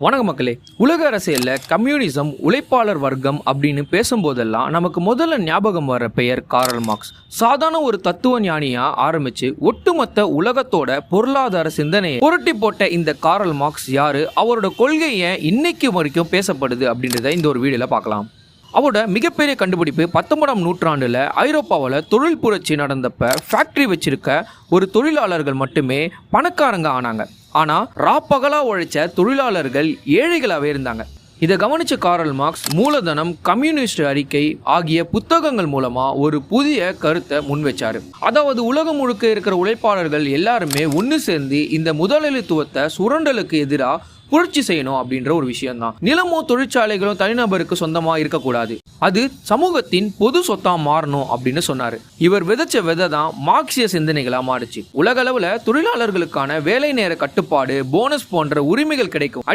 வணக்க மக்களே. உலக அரசியல்ல கம்யூனிசம், உழைப்பாளர் வர்க்கம் அப்படின்னு பேசும்போதெல்லாம் நமக்கு முதல்ல ஞாபகம் வர பெயர் காரல் மார்க்ஸ். சாதாரண ஒரு தத்துவ ஞானியா ஆரம்பிச்சு ஒட்டுமொத்த உலகத்தோட பொருளாதார சிந்தனையை புரட்டி போட்ட இந்த காரல் மார்க்ஸ் யாரு, அவரோட கொள்கை ஏன் இன்னைக்கு வரைக்கும் பேசப்படுது அப்படின்றத இந்த ஒரு வீடியோல பார்க்கலாம். அவரோட மிகப்பெரிய கண்டுபிடிப்பு 19ஆம் நூற்றாண்டுல ஐரோப்பாவில் தொழில் புரட்சி நடந்தப்ப ஃபேக்டரி வச்சிருக்க ஒரு தொழிலாளர்கள் மட்டுமே பணக்காரங்க ஆனாங்க. ஆனா ராப்பகலா உழைச்ச தொழிலாளர்கள் ஏழைகளாவே இருந்தாங்க. இதை கவனிச்ச காரல் மார்க்ஸ் மூலதனம், கம்யூனிஸ்ட் அறிக்கை ஆகிய புத்தகங்கள் மூலமா ஒரு புதிய கருத்தை முன்வச்சாரு. அதாவது உலகம் முழுக்க இருக்கிற உழைப்பாளர்கள் எல்லாருமே ஒன்று சேர்ந்து இந்த முதலாளித்துவத்தை சுரண்டலுக்கு எதிராக புரட்சி செய்யணும் அப்படின்ற ஒரு விஷயம் தான். நிலமோ தொழிற்சாலைகளும் தனிநபருக்கு சொந்தமா இருக்கக்கூடாது, அது சமூகத்தின் பொது சொத்தா மாறணும் அப்படின்னு சொன்னாரு. இவர் விதைச்ச விதை தான் மார்க்சிய சிந்தனைகளா மாறுச்சு. உலக அளவுல தொழிலாளர்களுக்கான வேலை நேர கட்டுப்பாடு, போனஸ் போன்ற உரிமைகள் கிடைக்கும்